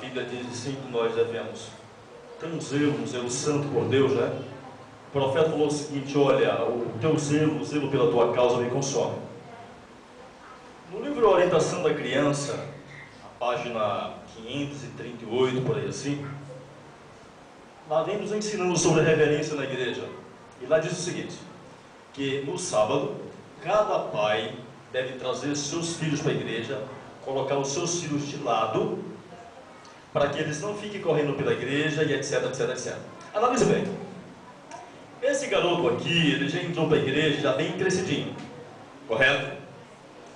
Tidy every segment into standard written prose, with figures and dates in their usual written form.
Bíblia diz assim que nós devemos ter um zelo santo por Deus, né? O profeta falou o seguinte: olha, o teu zelo, o zelo pela tua causa me consome. No livro Orientação da Criança, a página 538, por aí assim, lá vem nos ensinando sobre a reverência na igreja. E lá diz o seguinte, que no sábado, cada pai deve trazer seus filhos para a igreja, colocar os seus filhos de lado, para que eles não fiquem correndo pela igreja e etc, etc, etc. Analise bem. Esse garoto aqui, ele já entrou para a igreja, já bem crescidinho, correto?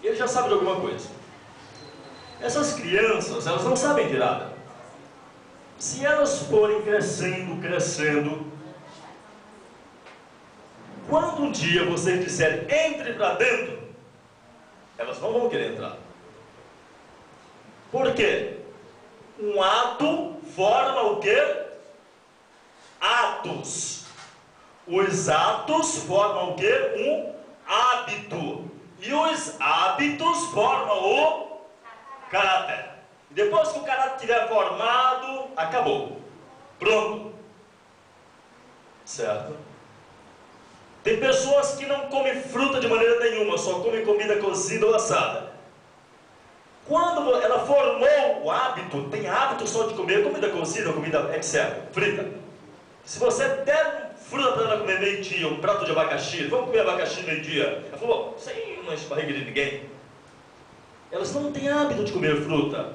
Ele já sabe de alguma coisa. Essas crianças, elas não sabem de nada. Se elas forem crescendo, quando um dia você disser entre para dentro, elas não vão querer entrar. Por quê? Um ato forma o quê? Atos. Os atos formam o quê? Um hábito. E os hábitos formam o caráter. E depois que o caráter estiver formado, acabou. Pronto. Certo? Tem pessoas que não comem fruta de maneira nenhuma, só comem comida cozida ou assada. Quando ela formou o hábito, tem hábito só de comer comida cozida, comida etc, frita. Se você der fruta para ela comer meio-dia, um prato de abacaxi, vamos comer abacaxi meio-dia. Ela falou, isso aí não enche barriga de ninguém. Elas não têm hábito de comer fruta.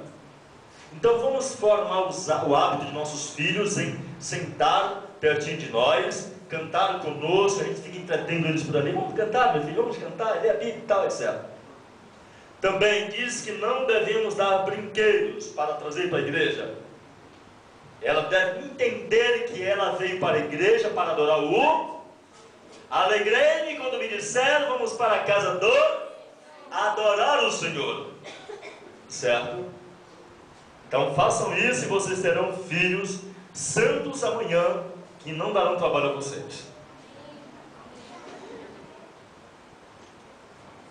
Então vamos formar o hábito de nossos filhos em sentar pertinho de nós, cantar conosco, a gente fica entretendo eles por ali. Vamos cantar, meu filho, vamos cantar, ler a Bíblia e tal, etc. Também diz que não devemos dar brinquedos para trazer para a igreja. Ela deve entender que ela veio para a igreja para adorar o... Alegrei-me quando me disseram, vamos para a casa do... adorar o Senhor. Certo? Então façam isso e vocês terão filhos santos amanhã, que não darão trabalho a vocês.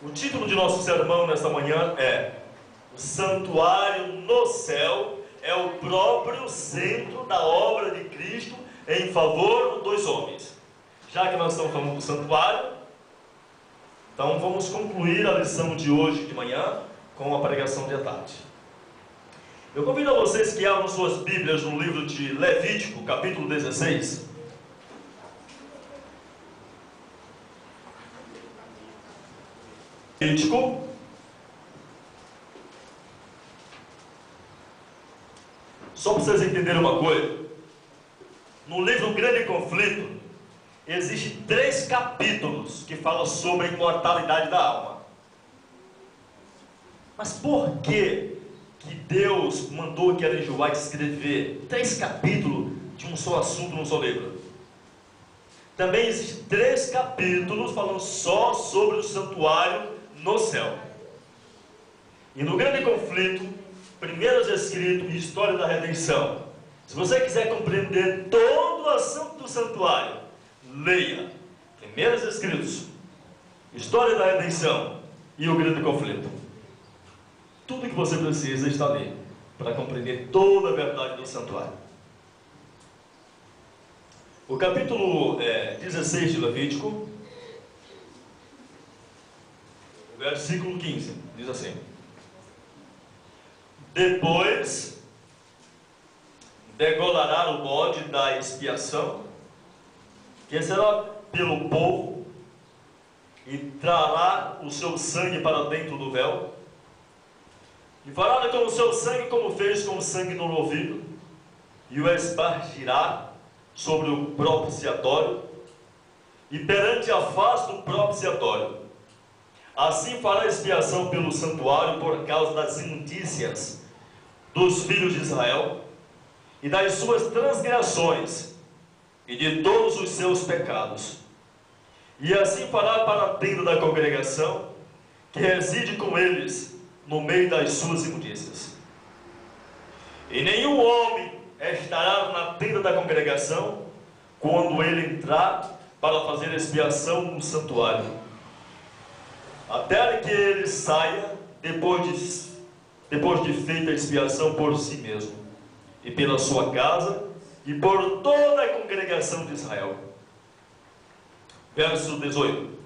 O título de nosso sermão nesta manhã é: o santuário no céu é o próprio centro da obra de Cristo em favor dos homens. Já que nós estamos falando do santuário, então vamos concluir a lição de hoje de manhã com a pregação de tarde. Eu convido a vocês que abram suas Bíblias no livro de Levítico, capítulo 16. Levítico, só para vocês entenderem uma coisa, no livro Grande Conflito, existem 3 capítulos que falam sobre a imortalidade da alma. Mas por que Deus mandou que Ellen G. White escrever 3 capítulos de um só assunto num só livro? Também existem 3 capítulos falando só sobre o santuário no céu. E no Grande Conflito, Primeiros Escritos e História da Redenção. Se você quiser compreender todo o assunto do santuário, leia Primeiros Escritos, História da Redenção e o Grande Conflito. Tudo que você precisa está ali para compreender toda a verdade do santuário. O capítulo 16 de Levítico, versículo 15, diz assim: depois degolará o bode da expiação, que será pelo povo, e trará o seu sangue para dentro do véu, e fará com o seu sangue como fez com o sangue do novilho, e o espargirá sobre o propiciatório, e perante a face do propiciatório. Assim fará expiação pelo santuário por causa das imundícias dos filhos de Israel, e das suas transgressões, e de todos os seus pecados. E assim fará para dentro da congregação, que reside com eles, no meio das suas imundícias. E nenhum homem estará na tenda da congregação, quando ele entrar para fazer expiação no santuário, até que ele saia, depois de feita a expiação por si mesmo. e pela sua casa, e por toda a congregação de Israel. Verso 18.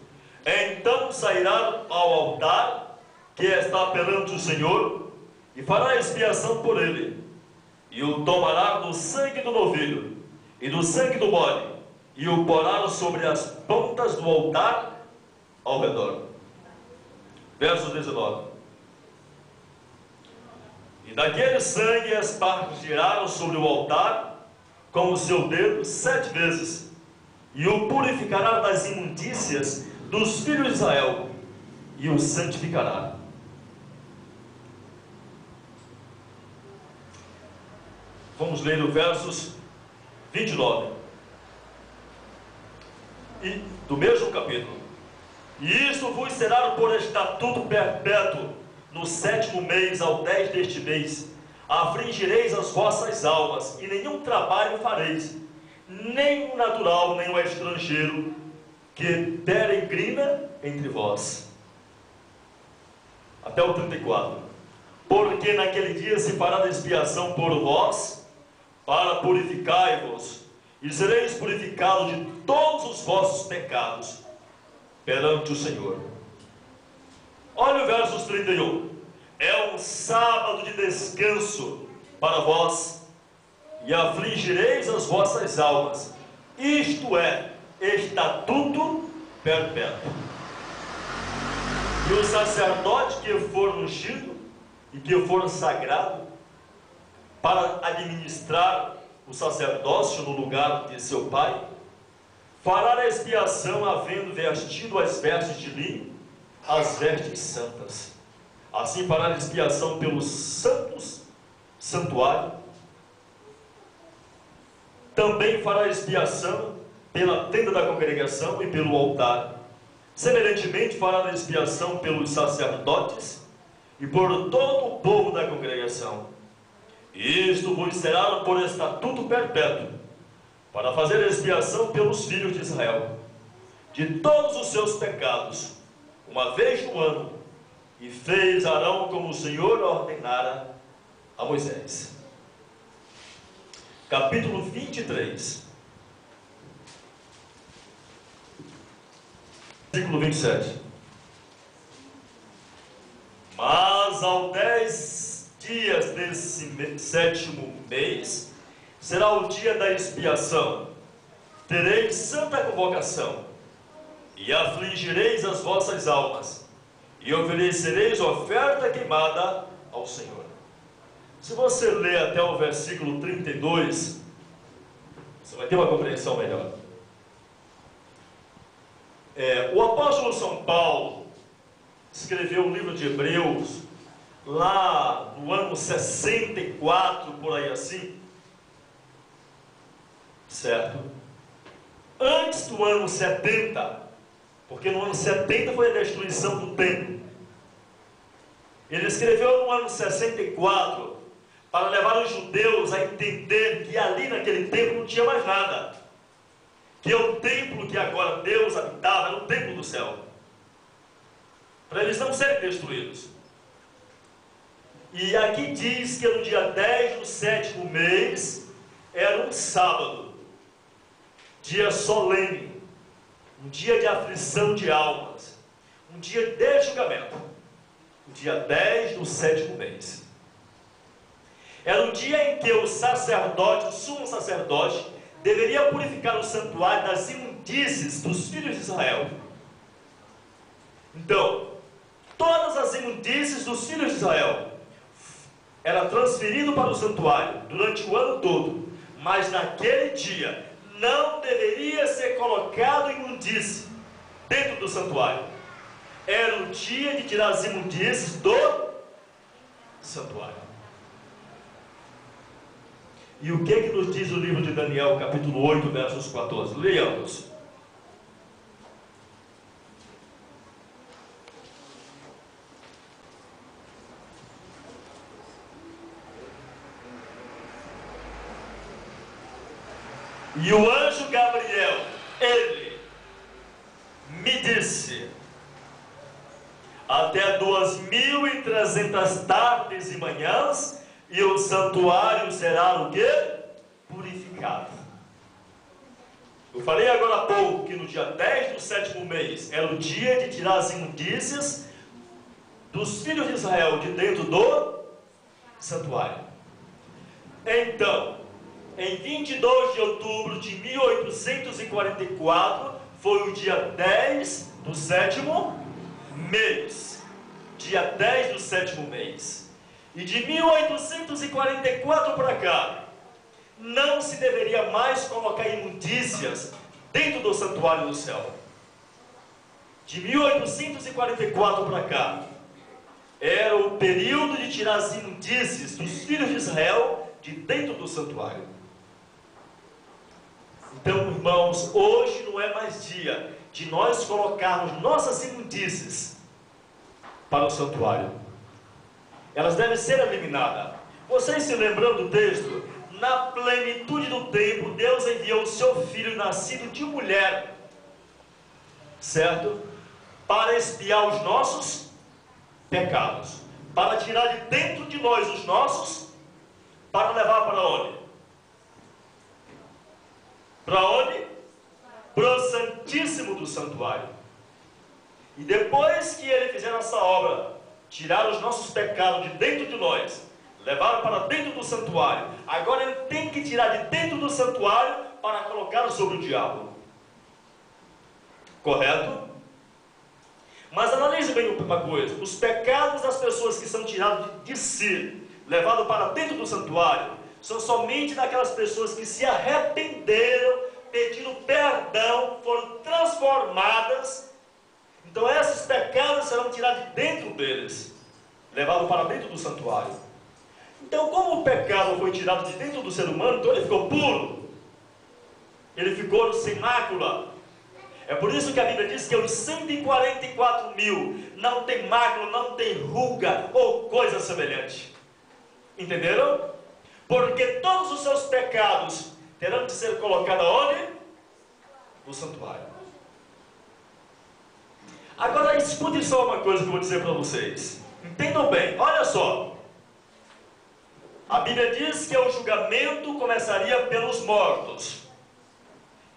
Então sairá ao altar que está perante o Senhor, e fará expiação por ele, e o tomará do sangue do novilho e do sangue do bode, e o porá sobre as pontas do altar ao redor. Verso 19. E daquele sangue espargirá sobre o altar com o seu dedo 7 vezes, e o purificará das imundícias dos filhos de Israel, e o santificará. Vamos ler o versos 29. E do mesmo capítulo. E isto vos será por estatuto perpétuo, no 7º mês ao 10 deste mês. Afligireis as vossas almas, e nenhum trabalho fareis, nem o natural, nem o estrangeiro, que peregrina entre vós. Até o 34. Porque naquele dia se fará expiação por vós, para purificai-vos, e sereis purificados de todos os vossos pecados perante o Senhor. Olha o versos 31. É um sábado de descanso para vós, e afligireis as vossas almas. Isto é estatuto perpétuo. E o sacerdote que for ungido e que for sagrado para administrar o sacerdócio no lugar de seu pai, fará a expiação, havendo vestido as vestes de linho, as vestes santas. Assim fará a expiação pelos santos santuário. Também fará a expiação pela tenda da congregação e pelo altar. Semelhantemente fará a expiação pelos sacerdotes e por todo o povo da congregação. Isto vos será por estatuto perpétuo, para fazer a expiação pelos filhos de Israel, de todos os seus pecados, uma vez no ano, e fez Arão como o Senhor ordenara a Moisés. Capítulo 23, versículo 27. Mas ao 10 dias desse 7º mês, será o dia da expiação. Tereis santa convocação, e afligireis as vossas almas, e oferecereis oferta queimada ao Senhor. Se você ler até o versículo 32, você vai ter uma compreensão melhor. O apóstolo São Paulo escreveu o livro de Hebreus lá no ano 64, por aí assim, certo? Antes do ano 70, porque no ano 70 foi a destruição do templo. Ele escreveu no ano 64 para levar os judeus a entender que ali naquele templo não tinha mais nada, que o templo que agora Deus habitava era o templo do céu, para eles não serem destruídos. E aqui diz que no dia 10 do 7º mês era um sábado, dia solene, um dia de aflição de almas, um dia de julgamento, o dia 10 do 7º mês. Era o dia em que o sacerdote, o sumo sacerdote, deveria purificar o santuário das imundícies dos filhos de Israel. Então, todas as imundícies dos filhos de Israel era transferido para o santuário durante o ano todo, mas naquele dia não deveria ser colocado imundície dentro do santuário. Era o dia de tirar as imundícies do santuário. E o que nos diz o livro de Daniel, capítulo 8, versos 14? Leamos. E o anjo Gabriel, ele me disse: até 2300 tardes e manhãs e o santuário será o quê? Purificado. Eu falei agora há pouco que no dia 10 do 7º mês era o dia de tirar as imundícias dos filhos de Israel de dentro do santuário. Então, em 22 de outubro de 1844, foi o dia 10 do 7º mês. Dia 10 do 7º mês. E de 1844 para cá, não se deveria mais colocar imundícias dentro do santuário do céu. De 1844 para cá, era o período de tirar as imundícias dos filhos de Israel de dentro do santuário. Então, irmãos, hoje não é mais dia de nós colocarmos nossas imundícias para o santuário. Elas devem ser eliminadas. Vocês se lembram do texto? Na plenitude do tempo, Deus enviou o seu filho nascido de mulher, certo? Para expiar os nossos pecados, para tirar de dentro de nós os nossos, para levar para onde? Para onde? Para o Santíssimo do Santuário. E depois que ele fizer essa obra, tirar os nossos pecados de dentro de nós, levar para dentro do santuário, agora ele tem que tirar de dentro do santuário para colocar sobre o diabo. Correto? Mas analise bem uma coisa: os pecados das pessoas que são tirados de si, levados para dentro do santuário, são somente daquelas pessoas que se arrependeram, pediram perdão, foram transformadas. Então esses pecados serão tirados de dentro deles, levados para dentro do santuário. Então, como o pecado foi tirado de dentro do ser humano, então ele ficou puro, ele ficou sem mácula. É por isso que a Bíblia diz que os 144.000 não tem mácula, não tem ruga ou coisa semelhante. Entenderam? Porque todos os seus pecados terão de ser colocados onde? No santuário. Agora escute só uma coisa que eu vou dizer para vocês. Entendam bem, olha só. A Bíblia diz que o julgamento começaria pelos mortos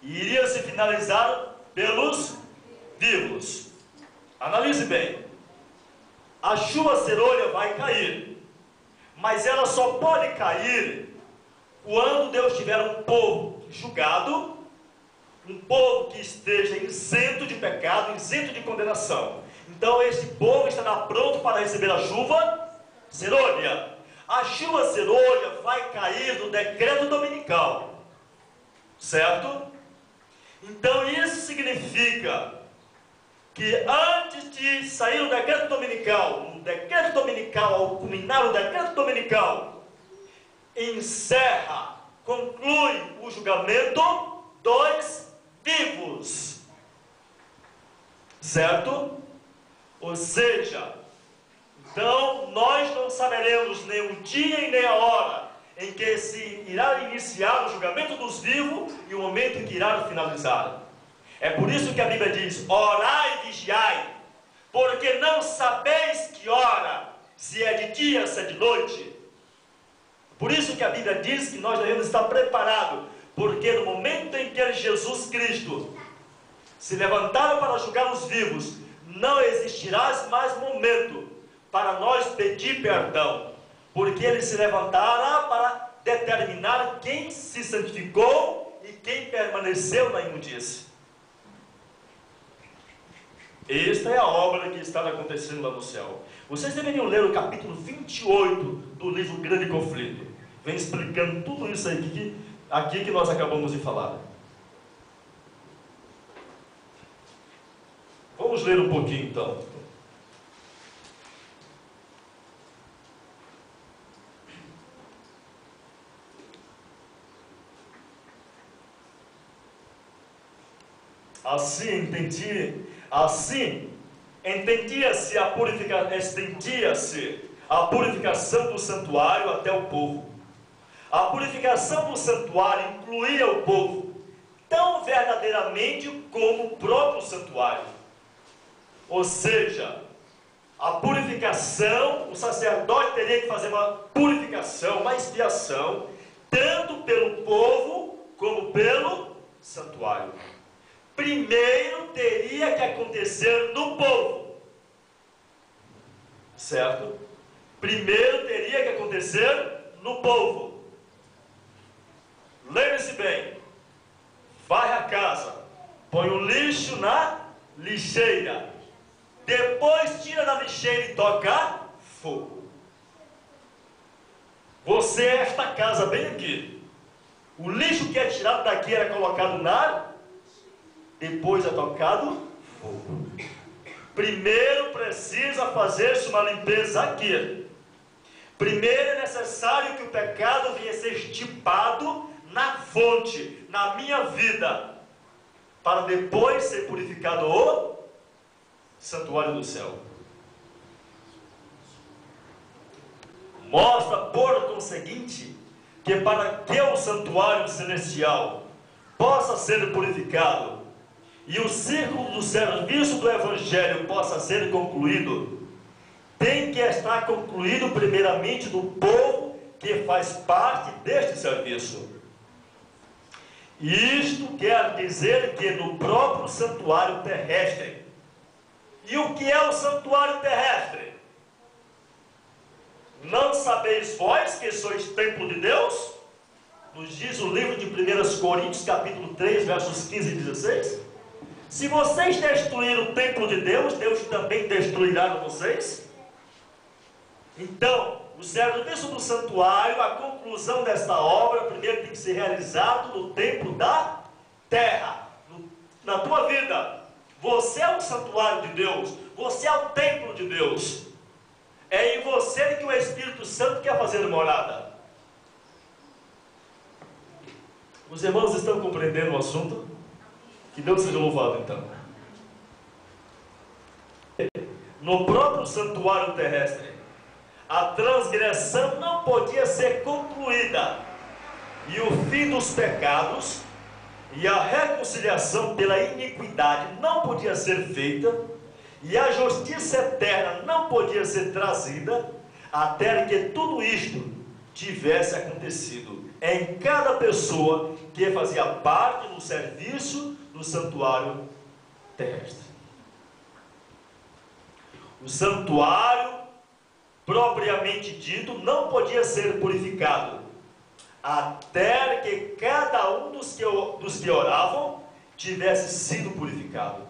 e iria se finalizar pelos vivos. Analise bem. A chuva serolha vai cair, mas ela só pode cair quando Deus tiver um povo julgado, um povo que esteja isento de pecado, isento de condenação. Então esse povo estará pronto para receber a chuva serolha. A chuva serolha vai cair no decreto dominical, certo? Então isso significa que antes de sair o decreto dominical, ao culminar o decreto dominical, encerra, conclui o julgamento dos vivos, certo? Ou seja, então nós não saberemos nem o dia e nem a hora em que se irá iniciar o julgamento dos vivos e o momento em que irá finalizar. É por isso que a Bíblia diz: orai e vigiai, porque não sabeis que hora, se é de dia, se é de noite. Por isso que a Bíblia diz que nós devemos estar preparados, porque no momento em que Jesus Cristo se levantar para julgar os vivos, não existirá mais momento para nós pedir perdão, porque ele se levantará para determinar quem se santificou e quem permaneceu na imundície. Esta é a obra que está acontecendo lá no céu. Vocês deveriam ler o capítulo 28 do livro Grande Conflito. Vem explicando tudo isso aqui que nós acabamos de falar. Vamos ler um pouquinho então. Assim estendia-se a purificação do santuário até o povo. A purificação do santuário incluía o povo, tão verdadeiramente como o próprio santuário. Ou seja, a purificação, o sacerdote teria que fazer uma purificação purificação, uma expiação, tanto pelo povo como pelo santuário. Primeiro teria que acontecer no povo, certo? Primeiro teria que acontecer no povo. Lembre-se bem, varre a casa, põe o lixo na lixeira, depois tira da lixeira e toca fogo. Você é esta casa bem aqui. O lixo que é tirado daqui era colocado na, depois é tocado fogo. Primeiro precisa fazer-se uma limpeza aqui. Primeiro é necessário que o pecado venha ser estipado na fonte, na minha vida, para depois ser purificado o santuário do céu. Mostra, por conseguinte, que para que o santuário celestial possa ser purificado e o círculo do serviço do Evangelho possa ser concluído, tem que estar concluído primeiramente do povo que faz parte deste serviço. Isto quer dizer que no próprio santuário terrestre. E o que é o santuário terrestre? Não sabeis vós que sois templo de Deus? Nos diz o livro de 1 Coríntios, capítulo 3, versos 15 e 16. Se vocês destruírem o templo de Deus, Deus também destruirá vocês. Então, o serviço do santuário, a conclusão desta obra, primeiro tem que ser realizado no templo da terra. Na tua vida, você é o santuário de Deus, você é o templo de Deus. É em você que o Espírito Santo quer fazer morada. Os irmãos estão compreendendo o assunto? Que Deus seja louvado então. No próprio santuário terrestre, a transgressão não podia ser concluída, e o fim dos pecados e a reconciliação pela iniquidade não podia ser feita, e a justiça eterna não podia ser trazida, até que tudo isto tivesse acontecido em cada pessoa que fazia parte do serviço do santuário terrestre. O santuário, propriamente dito, não podia ser purificado, até que cada um dos que oravam tivesse sido purificado.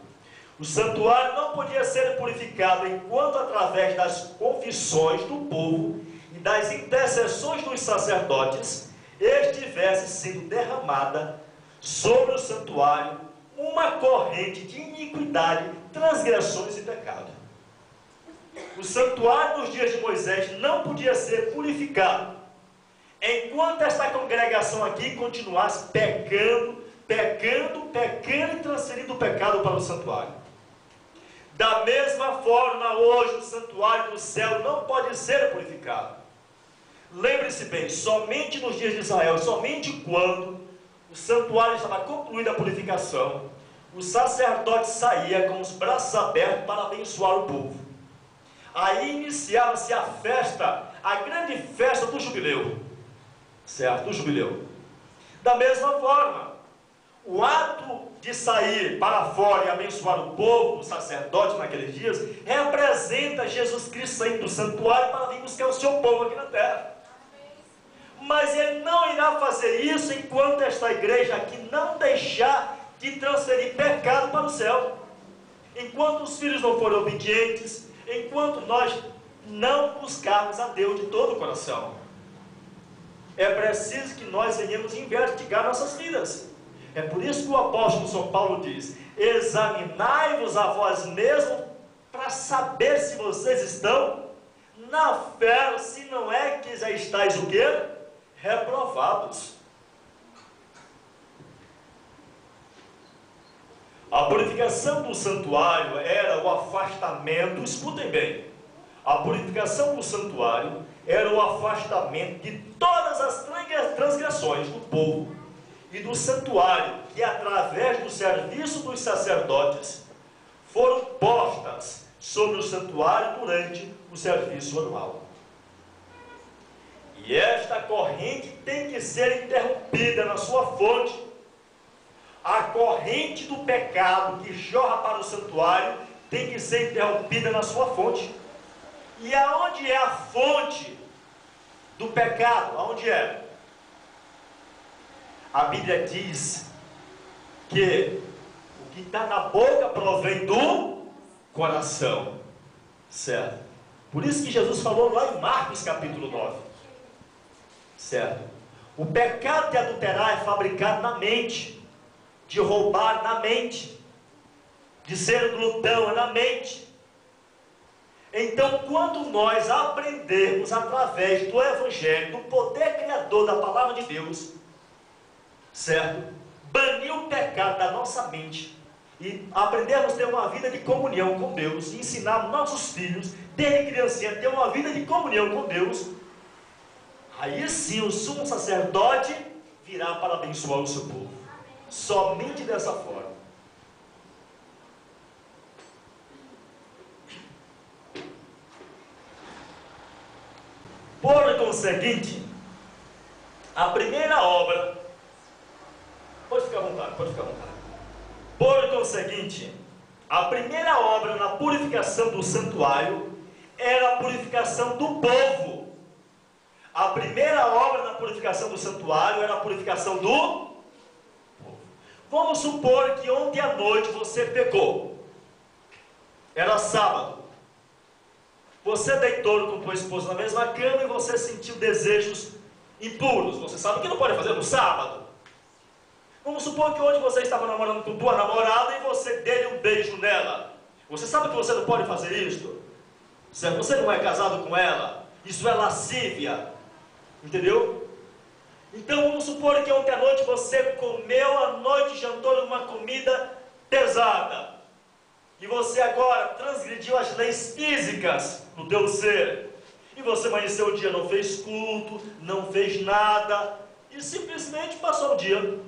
O santuário não podia ser purificado enquanto, através das confissões do povo e das intercessões dos sacerdotes, estivesse sendo derramada sobre o santuário uma corrente de iniquidade, transgressões e pecado. O santuário nos dias de Moisés não podia ser purificado enquanto esta congregação aqui continuasse pecando e transferindo o pecado para o santuário. Da mesma forma, hoje o santuário do céu não pode ser purificado. Lembre-se bem, somente nos dias de Israel, somente quando o santuário estava concluída a purificação, o sacerdote saía com os braços abertos para abençoar o povo. Aí iniciava-se a festa, a grande festa do jubileu, certo? Do jubileu. Da mesma forma, o ato de sair para fora e abençoar o povo, o sacerdote naqueles dias, representa Jesus Cristo saindo do santuário para vir buscar o seu povo aqui na terra. Mas ele não irá fazer isso enquanto esta igreja aqui não deixar de transferir pecado para o céu. Enquanto os filhos não forem obedientes, enquanto nós não buscarmos a Deus de todo o coração. É preciso que nós venhamos investigar nossas vidas. É por isso que o apóstolo São Paulo diz: examinai-vos a vós mesmos para saber se vocês estão na fé, se não é que já estáis o quê? Reprovados. A purificação do santuário era o afastamento, escutem bem, a purificação do santuário era o afastamento de todas as transgressões do povo e do santuário, que através do serviço dos sacerdotes foram postas sobre o santuário durante o serviço anual. E esta corrente tem que ser interrompida na sua fonte. A corrente do pecado que jorra para o santuário tem que ser interrompida na sua fonte. E aonde é a fonte do pecado? Aonde é? A Bíblia diz que o que está na boca provém do coração, certo? Por isso que Jesus falou lá em Marcos capítulo 9, certo? O pecado de adulterar é fabricado na mente, de roubar na mente, de ser glutão é na mente. Então, quando nós aprendermos através do Evangelho, do poder criador da palavra de Deus, certo? Banir o pecado da nossa mente e aprendermos a ter uma vida de comunhão com Deus, e ensinar nossos filhos, desde criancinha, a ter uma vida de comunhão com Deus, aí sim o sumo sacerdote virá para abençoar o seu povo. Somente dessa forma. Por conseguinte, a primeira obra, pode ficar à vontade, pode ficar à vontade. Por conseguinte, a primeira obra na purificação do santuário era a purificação do povo. A primeira obra na purificação do santuário era a purificação do povo. Vamos supor que ontem à noite você pecou. Era sábado. Você deitou com tua esposa na mesma cama e você sentiu desejos impuros. Você sabe que não pode fazer no sábado. Vamos supor que hoje você estava namorando com tua namorada e você deu um beijo nela. Você sabe que você não pode fazer isto? Certo? Você não é casado com ela. Isso é lascívia. Entendeu? Então vamos supor que ontem à noite você comeu à noite, jantou uma comida pesada. E você agora transgrediu as leis físicas do teu ser. E você amanheceu o dia, não fez culto, não fez nada, e simplesmente passou o dia.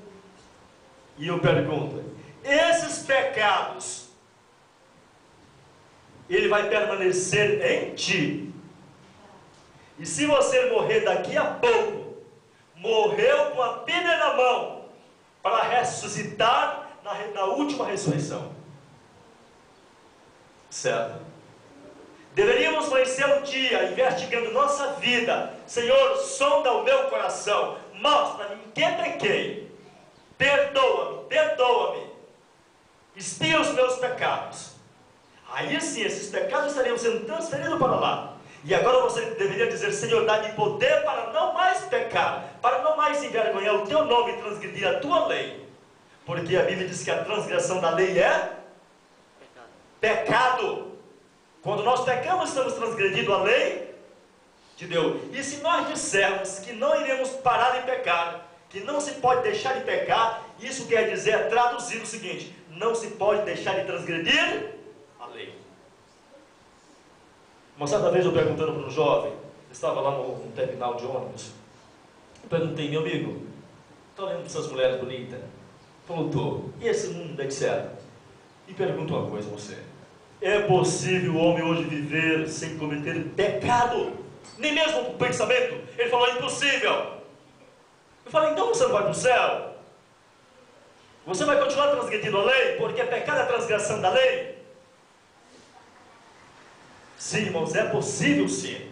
E eu pergunto, esses pecados, ele vai permanecer em ti. E se você morrer daqui a pouco, morreu com a Bíblia na mão, para ressuscitar na última ressurreição. Certo? Deveríamos conhecer um dia, investigando nossa vida. Senhor, sonda o meu coração, mostra-me em que pequei, perdoa-me, perdoa-me, expia os meus pecados. Aí sim, esses pecados estariam sendo transferidos para lá. E agora você deveria dizer, Senhor, dá-me poder para não mais pecar, para não mais envergonhar o teu nome e transgredir a tua lei. Porque a Bíblia diz que a transgressão da lei é pecado. Quando nós pecamos, estamos transgredindo a lei de Deus. E se nós dissermos que não iremos parar de pecar, que não se pode deixar de pecar, isso quer dizer, traduzir o seguinte: não se pode deixar de transgredir a lei. Uma certa vez eu perguntando para um jovem, estava lá no terminal de ônibus, eu perguntei, meu amigo, estou olhando para essas mulheres bonitas? Falou, estou. E esse mundo, etc. E pergunto uma coisa a você: é possível o homem hoje viver sem cometer pecado? Nem mesmo com pensamento? Ele falou, é impossível. Eu falei, então você não vai para o céu? Você vai continuar transgredindo a lei? Porque pecado é a transgressão da lei? Sim, irmãos, é possível sim.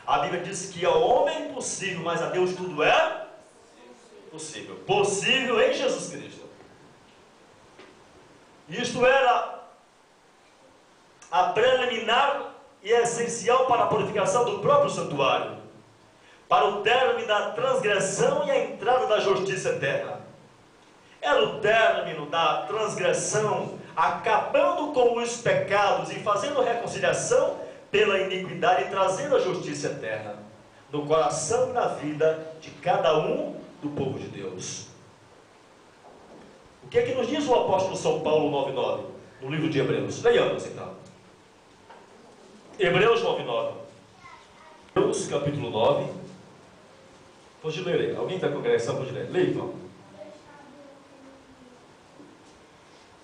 A Bíblia diz que ao homem é impossível, mas a Deus tudo é possível. Possível em Jesus Cristo. Isto era a preliminar e essencial para a purificação do próprio santuário, para o término da transgressão e a entrada da justiça eterna. Era o término da transgressão, acabando com os pecados e fazendo reconciliação pela iniquidade e trazendo a justiça eterna no coração e na vida de cada um do povo de Deus. O que é que nos diz o apóstolo São Paulo 9,9 no livro de Hebreus? Leiamos então. Hebreus 9,9. Hebreus capítulo 9. Pode ler. Alguém da congregação pode ler. Leia, irmão.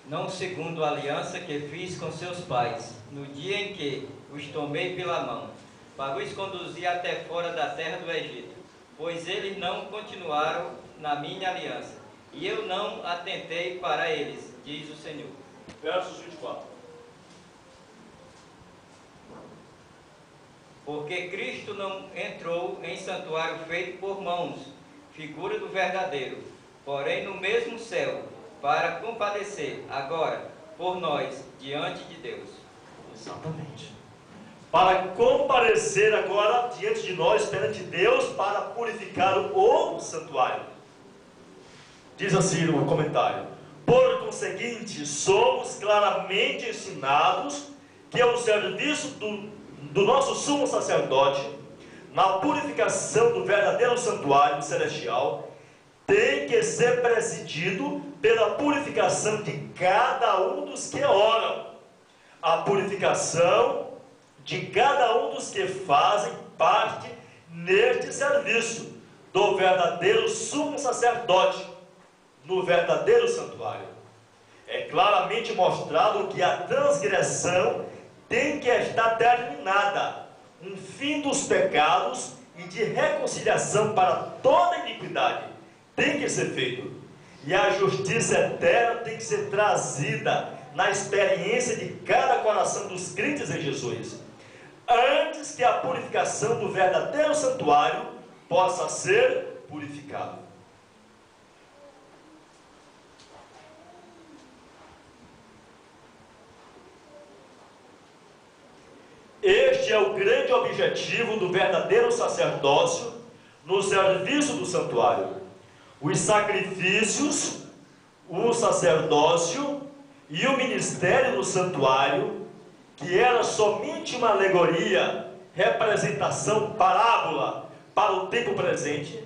Não segundo a aliança que fiz com seus pais, no dia em que os tomei pela mão, para os conduzir até fora da terra do Egito, pois eles não continuaram na minha aliança, e eu não atentei para eles, diz o Senhor. Versos 24. Porque Cristo não entrou em santuário feito por mãos, figura do verdadeiro, porém no mesmo céu, para compadecer agora por nós diante de Deus. Exatamente. Para comparecer agora diante de nós, perante Deus, para purificar o santuário. Diz assim no comentário: por conseguinte, somos claramente ensinados que o serviço do nosso sumo sacerdote, na purificação do verdadeiro santuário celestial, tem que ser presidido pela purificação de cada um dos que oram, a purificação de cada um dos que fazem parte neste serviço do verdadeiro sumo sacerdote, no verdadeiro santuário. É claramente mostrado que a transgressão tem que estar terminada, um fim dos pecados e de reconciliação para toda iniquidade tem que ser feito, e a justiça eterna tem que ser trazida na experiência de cada coração dos crentes em Jesus, antes que a purificação do verdadeiro santuário possa ser purificado. Este é o grande objetivo do verdadeiro sacerdócio no serviço do santuário. Os sacrifícios, o sacerdócio e o ministério no santuário, que era somente uma alegoria, representação, parábola para o tempo presente,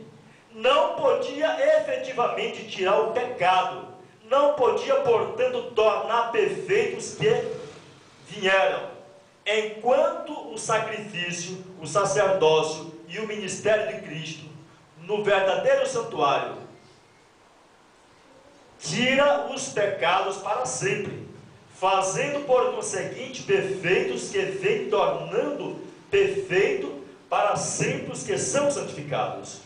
não podia efetivamente tirar o pecado, não podia, portanto, tornar perfeitos que vieram. Enquanto o sacrifício, o sacerdócio e o ministério de Cristo no verdadeiro santuário tira os pecados para sempre, fazendo por conseguinte perfeitos que vem tornando perfeito para sempre os que são santificados.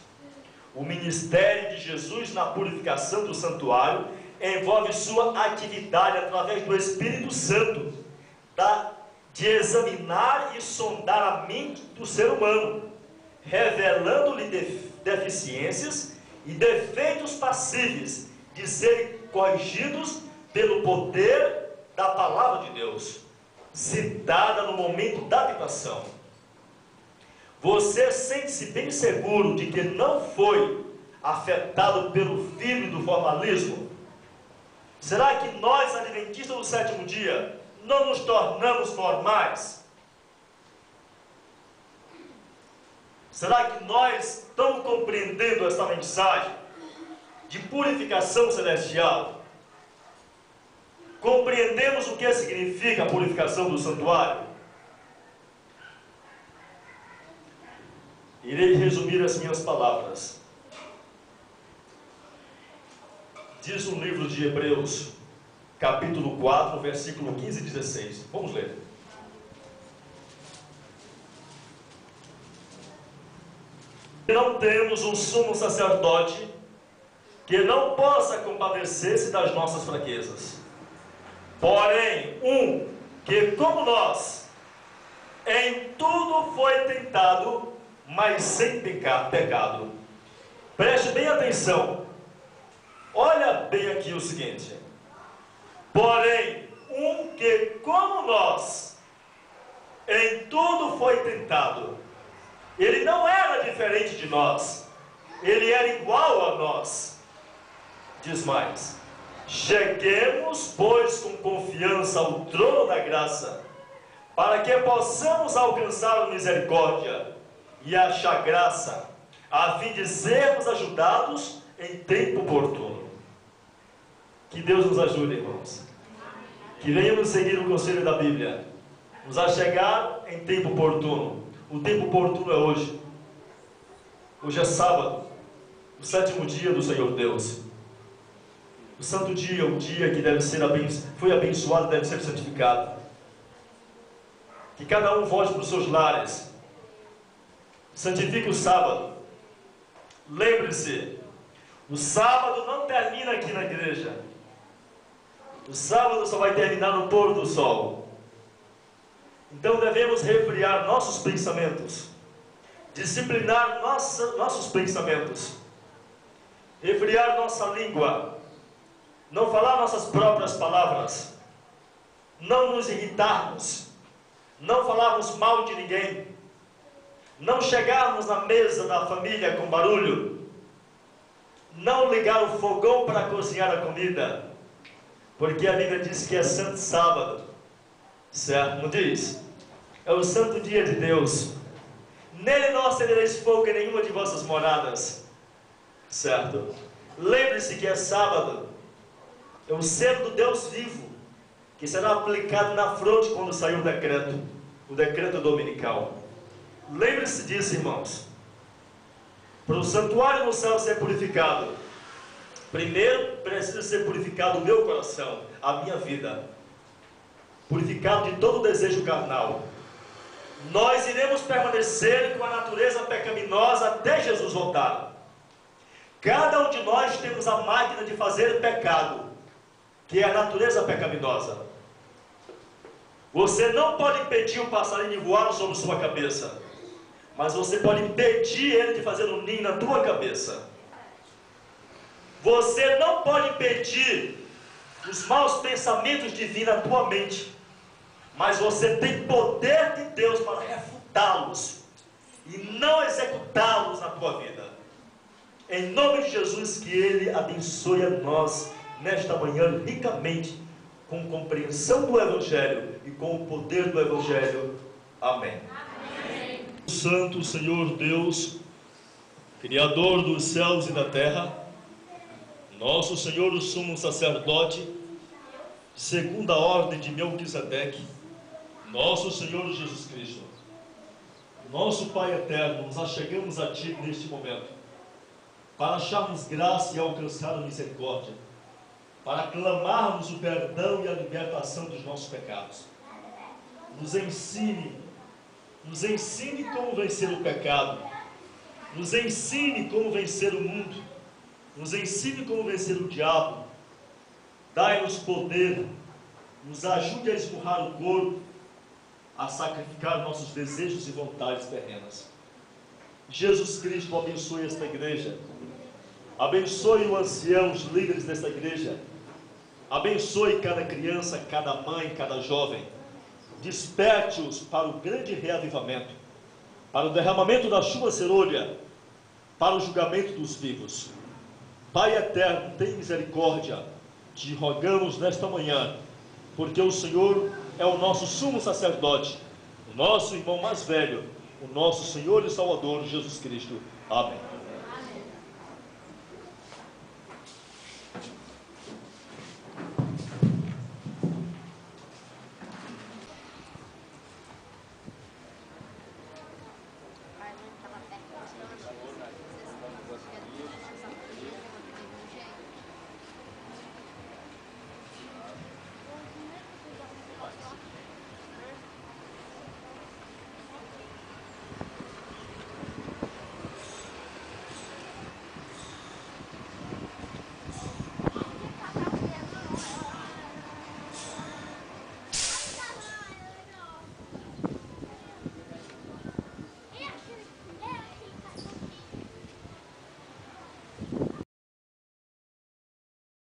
O ministério de Jesus na purificação do santuário envolve sua atividade através do Espírito Santo, de examinar e sondar a mente do ser humano, revelando-lhe deficiências e defeitos passíveis de serem corrigidos pelo poder da palavra de Deus, citada no momento da tentação. Você sente-se bem seguro de que não foi afetado pelo filho do formalismo? Será que nós, adventistas do sétimo dia, não nos tornamos normais? Será que nós estamos compreendendo essa mensagem de purificação celestial? Compreendemos o que significa a purificação do santuário? Irei resumir as minhas palavras. Diz o livro de Hebreus, capítulo 4, versículo 15 e 16. Vamos ler. Não temos um sumo sacerdote que não possa compadecer-se das nossas fraquezas, porém um que, como nós, em tudo foi tentado, mas sem pecado. Preste bem atenção. Olha bem aqui o seguinte: porém um que, como nós, em tudo foi tentado. Ele não era diferente de nós, ele era igual a nós. Diz mais: cheguemos, pois, com confiança ao trono da graça, para que possamos alcançar a misericórdia e achar graça, a fim de sermos ajudados em tempo oportuno. Que Deus nos ajude, irmãos. Que venhamos seguir o conselho da Bíblia, nos achegar em tempo oportuno. O tempo oportuno é hoje. Hoje é sábado, o sétimo dia do Senhor Deus. O santo dia, o dia que deve ser foi abençoado, deve ser santificado. Que cada um volte para os seus lares. Santifique o sábado. Lembre-se, o sábado não termina aqui na igreja. O sábado só vai terminar no pôr do sol. Então devemos refriar nossos pensamentos, disciplinar nossos pensamentos, refriar nossa língua, não falar nossas próprias palavras, não nos irritarmos, não falarmos mal de ninguém, não chegarmos na mesa da família com barulho, não ligar o fogão para cozinhar a comida, porque a Bíblia diz que é santo sábado, certo? Não diz? É o santo dia de Deus. Nele não acendereis fogo em nenhuma de vossas moradas, certo? Lembre-se que é sábado, é o selo do Deus vivo, que será aplicado na fronte quando sair o decreto dominical. Lembre-se disso, irmãos. Para o santuário no céu ser purificado, primeiro precisa ser purificado o meu coração, a minha vida, purificado de todo o desejo carnal. Nós iremos permanecer com a natureza pecaminosa até Jesus voltar. Cada um de nós temos a máquina de fazer pecado, que é a natureza pecaminosa. Você não pode impedir o passarinho de voar sobre sua cabeça, mas você pode impedir ele de fazer um ninho na tua cabeça. Você não pode impedir os maus pensamentos de vir na tua mente, mas você tem poder de Deus para refutá-los e não executá-los na tua vida. Em nome de Jesus, que Ele abençoe a nós nesta manhã ricamente, com compreensão do Evangelho e com o poder do Evangelho. Amém. Amém. Santo Senhor Deus, Criador dos céus e da terra, nosso Senhor o sumo sacerdote, segundo a ordem de Melquisedeque, nosso Senhor Jesus Cristo, nosso Pai eterno, nos achegamos a Ti neste momento, para acharmos graça e alcançar a misericórdia, para clamarmos o perdão e a libertação dos nossos pecados. Nos ensine como vencer o pecado, nos ensine como vencer o mundo, nos ensine como vencer o diabo. Dai-nos poder, nos ajude a esmurrar o corpo, a sacrificar nossos desejos e vontades terrenas. Jesus Cristo abençoe esta igreja, abençoe o ancião, os líderes desta igreja, abençoe cada criança, cada mãe, cada jovem, desperte-os para o grande reavivamento, para o derramamento da chuva serôdia, para o julgamento dos vivos. Pai eterno, tem misericórdia, te rogamos nesta manhã, porque o Senhor é o nosso sumo sacerdote, o nosso irmão mais velho, o nosso Senhor e Salvador Jesus Cristo. Amém. Amém.